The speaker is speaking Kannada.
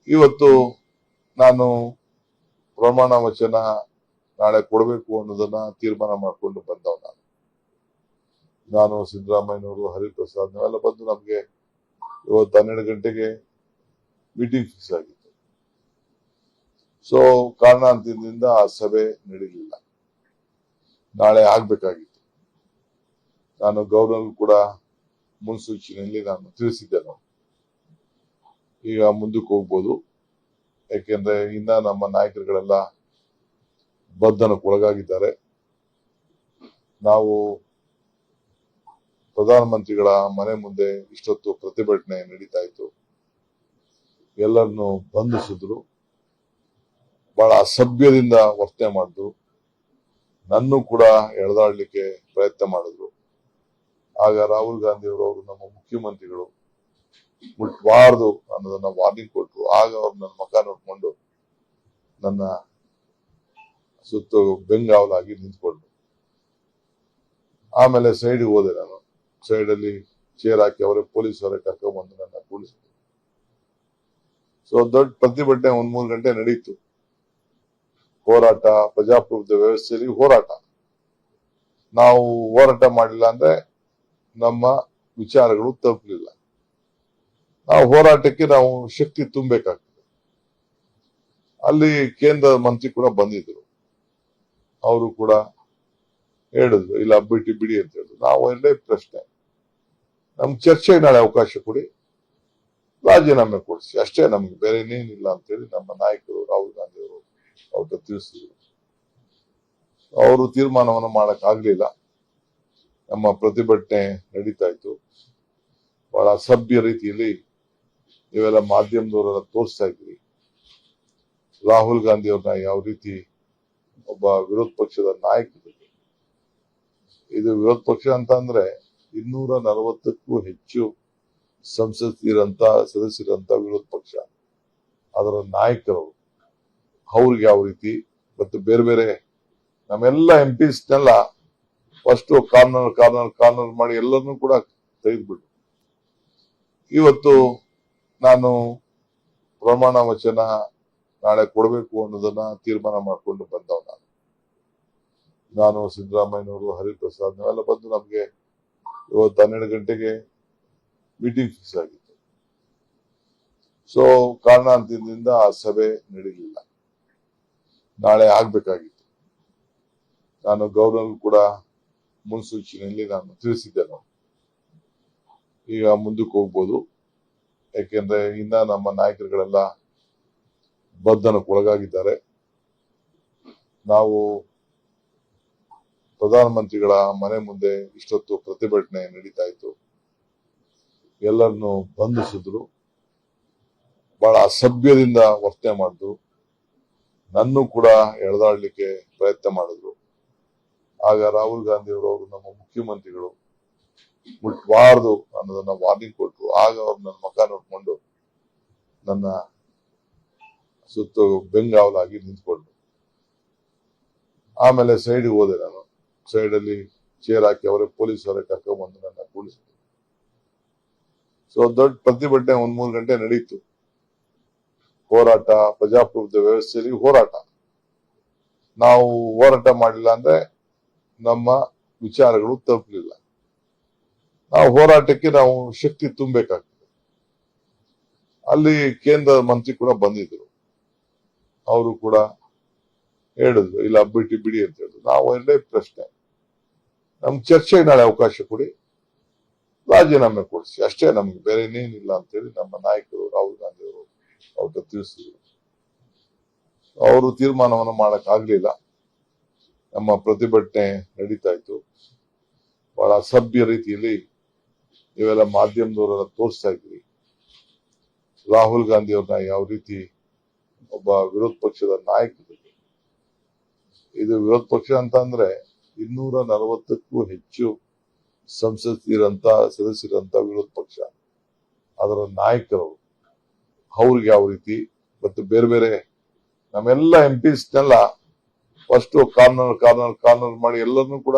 ಇವತ್ತು ನಾನು ಪ್ರಮಾಣ ವಚನ ನಾಳೆ ಕೊಡಬೇಕು ಅನ್ನೋದನ್ನ ತೀರ್ಮಾನ ಮಾಡಿಕೊಂಡು ಬಂದವ ನಾನು ಸಿದ್ದರಾಮಯ್ಯನವರು, ಹರಿಪ್ರಸಾದ್ ನಾವೆಲ್ಲ ಬಂದು ನಮ್ಗೆ ಇವತ್ತು 12 ಗಂಟೆಗೆ ಮೀಟಿಂಗ್ ಫಿಕ್ಸ್ ಆಗಿತ್ತು. ಸೊ ಕಾರಣಾಂತರದಿಂದ ಆ ಸಭೆ ನಡೀಲಿಲ್ಲ. ನಾಳೆ ಆಗ್ಬೇಕಾಗಿತ್ತು. ನಾನು ಗವರ್ನರ್ ಕೂಡ ಮುನ್ಸೂಚನೆಯಲ್ಲಿ ನಾನು ತಿಳಿಸಿದ್ದೆ. ಈಗ ಮುಂದಕ್ಕೆ ಹೋಗ್ಬೋದು. ಯಾಕೆಂದ್ರೆ ಇನ್ನ ನಮ್ಮ ನಾಯಕರುಗಳೆಲ್ಲ ಬಂಧನಕ್ಕೊಳಗಾಗಿದ್ದಾರೆ. ನಾವು ಪ್ರಧಾನಮಂತ್ರಿಗಳ ಮನೆ ಮುಂದೆ ಇಷ್ಟೊತ್ತು ಪ್ರತಿಭಟನೆ ನಡೀತಾ ಇತ್ತು. ಎಲ್ಲರನ್ನು ಬಂಧಿಸಿದ್ರು, ಬಹಳ ಅಸಭ್ಯದಿಂದ ವರ್ತನೆ ಮಾಡಿದ್ರು, ನನ್ನೂ ಕೂಡ ಎಳೆದಾಡ್ಲಿಕ್ಕೆ ಪ್ರಯತ್ನ ಮಾಡಿದ್ರು. ಆಗ ರಾಹುಲ್ ಗಾಂಧಿ ಅವರು ನಮ್ಮ ಮುಖ್ಯಮಂತ್ರಿಗಳು ಮುಟ್ಬಾರ್ದು ಅನ್ನೋದನ್ನ ವಾರ್ನಿಂಗ್ ಕೊಟ್ರು. ಆಗ ಅವ್ರು ನನ್ನ ಮುಖ ನೋಡ್ಕೊಂಡು ನನ್ನ ಸುತ್ತ ಬೆಂಗಾವಲಾಗಿ ನಿಂತ್ಕೊಂಡ್ರು. ಆಮೇಲೆ ಸೈಡ್ಗೆ ಹೋದೆ. ನಾನು ಸೈಡ್ ಅಲ್ಲಿ ಚೇರ್ ಹಾಕಿ ಅವರೇ ಪೊಲೀಸ್ ಅವರೇ ಕರ್ಕೊಂಡ್ಬಂದು ನನ್ನ ಕೂಡಿಸಿದ್ರು. ಸೊ ದೊಡ್ಡ ಪ್ರತಿಭಟನೆ 1-3 ಗಂಟೆ ನಡೀತು. ಹೋರಾಟ, ಪ್ರಜಾಪ್ರಭುತ್ವ ವ್ಯವಸ್ಥೆಯಲ್ಲಿ ಹೋರಾಟ. ನಾವು ಹೋರಾಟ ಮಾಡಲಿಲ್ಲ ಅಂದ್ರೆ ನಮ್ಮ ವಿಚಾರಗಳು ತಲುಪಲಿಲ್ಲ. ನಾವು ಹೋರಾಟಕ್ಕೆ ನಾವು ಶಕ್ತಿ ತುಂಬಬೇಕಾಗ್ತದೆ. ಅಲ್ಲಿ ಕೇಂದ್ರ ಮಂತ್ರಿ ಕೂಡ ಬಂದಿದ್ರು. ಅವರು ಕೂಡ ಹೇಳಿದ್ರು, ಇಲ್ಲ ಬಿಡಿ ಅಂತ ಹೇಳಿದ್ರು. ನಾವು ಎರಡೇ ಪ್ರಶ್ನೆ, ನಮ್ ಚರ್ಚೆಗೆ ನಾಳೆ ಅವಕಾಶ ಕೊಡಿ, ರಾಜೀನಾಮೆ ಕೊಡಿಸಿ, ಅಷ್ಟೇ, ನಮ್ಗೆ ಬೇರೆ ಇನ್ನೇನಿಲ್ಲ ಅಂತೇಳಿ ನಮ್ಮ ನಾಯಕರು ರಾಹುಲ್ ಗಾಂಧಿ ಅವರು ಅವ್ರಿಗೆ ತಿಳಿಸಿದ್ರು. ಅವರು ತೀರ್ಮಾನವನ್ನು ಮಾಡಕ್ ಆಗ್ಲಿಲ್ಲ. ನಮ್ಮ ಪ್ರತಿಭಟನೆ ನಡೀತಾ ಇತ್ತು. ಬಹಳ ಅಸಭ್ಯ ರೀತಿಯಲ್ಲಿ ನೀವೆಲ್ಲ ಮಾಧ್ಯಮದವರೆಲ್ಲ ತೋರಿಸ್ತಾ ಇದ್ರಿ. ರಾಹುಲ್ ಗಾಂಧಿ ಅವ್ರನ್ನ ಯಾವ ರೀತಿ ಒಬ್ಬ ವಿರೋಧ ಪಕ್ಷದ ನಾಯಕರು, ಇದು ವಿರೋಧ ಪಕ್ಷ ಅಂತ ಅಂದ್ರೆ 240ಕ್ಕೂ ಹೆಚ್ಚು ಸಂಸತ್ತಿರಂತ ಸದಸ್ಯರಂತ ವಿರೋಧ ಪಕ್ಷ, ಅದರ ನಾಯಕರು, ಅವ್ರಿಗೆ ಯಾವ ರೀತಿ ಮತ್ತು ಬೇರೆ ಬೇರೆ ನಮ್ಮೆಲ್ಲ ಎಂಪಿಸ್ನೆಲ್ಲ ಫಸ್ಟ್ ಕಾರ್ನರ್ ಮಾಡಿ ಎಲ್ಲರನ್ನೂ ಕೂಡ ತೆಗೆದ್ಬಿಟ್ಟು ಇವತ್ತು ನಾನು ಪ್ರಮಾಣ ವಚನ ನಾಳೆ ಕೊಡಬೇಕು ಅನ್ನೋದನ್ನ ತೀರ್ಮಾನ ಮಾಡಿಕೊಂಡು ಬಂದವ ನಾನು ಸಿದ್ದರಾಮಯ್ಯನವರು, ಹರಿಪ್ರಸಾದ್ ನಾವೆಲ್ಲ ಬಂದು ನಮ್ಗೆ ಇವತ್ತು 12 ಗಂಟೆಗೆ ಮೀಟಿಂಗ್ ಫಿಕ್ಸ್ ಆಗಿತ್ತು. ಸೊ ಕಾರಣಾಂತರದಿಂದ ಆ ಸಭೆ ನಡೀಲಿಲ್ಲ. ನಾಳೆ ಆಗ್ಬೇಕಾಗಿತ್ತು. ನಾನು ಗವರ್ನರ್ ಕೂಡ ಮುನ್ಸೂಚನೆಯಲ್ಲಿ ನಾನು ತಿಳಿಸಿದ್ದೆ. ಈಗ ಮುಂದಕ್ಕೆ ಹೋಗ್ಬೋದು. ಯಾಕೆಂದ್ರೆ ಇನ್ನ ನಮ್ಮ ನಾಯಕರುಗಳೆಲ್ಲ ಬಂಧನಕ್ಕೊಳಗಾಗಿದ್ದಾರೆ. ನಾವು ಪ್ರಧಾನಮಂತ್ರಿಗಳ ಮನೆ ಮುಂದೆ ಇಷ್ಟೊತ್ತು ಪ್ರತಿಭಟನೆ ನಡೀತಾ ಇತ್ತು. ಎಲ್ಲರನ್ನು ಬಂಧಿಸಿದ್ರು, ಬಹಳ ಅಸಭ್ಯದಿಂದ ವರ್ತನೆ ಮಾಡಿದ್ರು, ನನ್ನೂ ಕೂಡ ಎಳೆದಾಡ್ಲಿಕ್ಕೆ ಪ್ರಯತ್ನ ಮಾಡಿದ್ರು. ಆಗ ರಾಹುಲ್ ಗಾಂಧಿ ಅವರು ನಮ್ಮ ಮುಖ್ಯಮಂತ್ರಿಗಳು ಮುಟ್ಬಾರ್ದು ಅನ್ನೋದನ್ನ ವಾರ್ನಿಂಗ್ ಕೊಟ್ರು. ಆಗ ಅವ್ರು ನನ್ನ ಮುಖ ನೋಡ್ಕೊಂಡು ನನ್ನ ಸುತ್ತ ಬೆಂಗಾವಲಾಗಿ ನಿಂತ್ಕೊಂಡ್ರು. ಆಮೇಲೆ ಸೈಡ್ಗೆ ಹೋದೆ. ನಾನು ಸೈಡ್ ಅಲ್ಲಿ ಚೇರ್ ಹಾಕಿ ಅವರೇ ಪೊಲೀಸ್ ಅವರೇ ಕರ್ಕೊಂಡ್ಬಂದು ನನ್ನ ಕೂಡಿಸಿದ್ರು. ಸೊ ದೊಡ್ಡ ಪ್ರತಿಭಟನೆ 1-3 ಗಂಟೆ ನಡೀತು. ಹೋರಾಟ, ಪ್ರಜಾಪ್ರಭುತ್ವ ವ್ಯವಸ್ಥೆಯಲ್ಲಿ ಹೋರಾಟ. ನಾವು ಹೋರಾಟ ಮಾಡಲಿಲ್ಲ ಅಂದ್ರೆ ನಮ್ಮ ವಿಚಾರಗಳು ತಲುಪಲಿಲ್ಲ. ನಾವು ಹೋರಾಟಕ್ಕೆ ನಾವು ಶಕ್ತಿ ತುಂಬಬೇಕಾಗ್ತದೆ. ಅಲ್ಲಿ ಕೇಂದ್ರ ಮಂತ್ರಿ ಕೂಡ ಬಂದಿದ್ರು. ಅವರು ಕೂಡ ಹೇಳಿದ್ರು, ಇಲ್ಲ ಬಿಡಿ ಅಂತ ಹೇಳಿದ್ರು. ನಾವು ಎರಡೇ ಪ್ರಶ್ನೆ, ನಮ್ ಚರ್ಚೆಗೆ ನಾಳೆ ಅವಕಾಶ ಕೊಡಿ, ರಾಜೀನಾಮೆ ಕೊಡಿಸಿ, ಅಷ್ಟೇ, ನಮ್ಗೆ ಬೇರೆ ಇನ್ನೇನಿಲ್ಲ ಅಂತೇಳಿ ನಮ್ಮ ನಾಯಕರು ರಾಹುಲ್ ಗಾಂಧಿ ಅವರು ಅವ್ರಿಗೆ ತಿಳಿಸಿದ್ರು. ಅವರು ತೀರ್ಮಾನವನ್ನು ಮಾಡಕ್ ಆಗ್ಲಿಲ್ಲ. ನಮ್ಮ ಪ್ರತಿಭಟನೆ ನಡೀತಾ ಇತ್ತು. ಬಹಳ ಅಸಭ್ಯ ರೀತಿಯಲ್ಲಿ ನೀವೆಲ್ಲ ಮಾಧ್ಯಮದವರೆಲ್ಲ ತೋರಿಸ್ತಾ ಇದ್ರಿ. ರಾಹುಲ್ ಗಾಂಧಿ ಅವ್ರನ್ನ ಯಾವ ರೀತಿ ಒಬ್ಬ ವಿರೋಧ ಪಕ್ಷದ ನಾಯಕರು, ಇದು ವಿರೋಧ ಪಕ್ಷ ಅಂತ ಅಂದ್ರೆ 240ಕ್ಕೂ ಹೆಚ್ಚು ಸಂಸತ್ತಿರಂತ ಸದಸ್ಯರಂತ ವಿರೋಧ ಪಕ್ಷ, ಅದರ ನಾಯಕರು, ಅವ್ರಿಗೆ ಯಾವ ರೀತಿ ಮತ್ತು ಬೇರೆ ಬೇರೆ ನಮ್ಮೆಲ್ಲ ಎಂಪಿಸ್ನೆಲ್ಲ ಫಸ್ಟ್ ಕಾರ್ನರ್ ಮಾಡಿ ಎಲ್ಲರನ್ನೂ ಕೂಡ